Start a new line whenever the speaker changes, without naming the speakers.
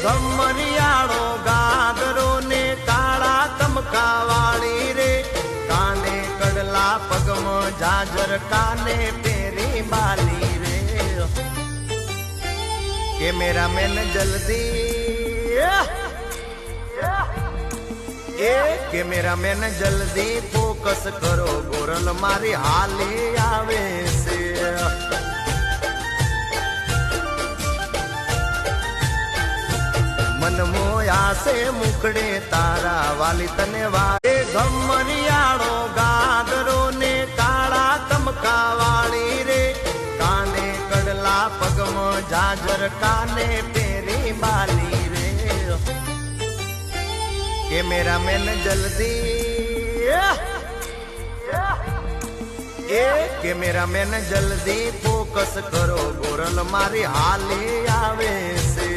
ગમરિયાળો ગાગરો ને કાળા કમકા વાળી રે, કાને કડલા પગમાં જાજર, કાને પેરી બાલી રે. કેમેરામેન જલ્દી, એ કેમેરામેન જલ્દી ફોકસ કરો, ગોરલ મારી હાલી આવે છે. મન મોયા છે મુખડે તારા વાલી તને વારે. ગમરિયાળો ગાગરો ને કાળા કમકા વાળી રે, કાને કડલા પગમાં જાજર, કાને પેરી બાલી રે. કેમેરામેન જલ્દી, એ કેમેરામેન જલ્દી ફોકસ કરો, ગોરલ મારી હાલી આવે છે.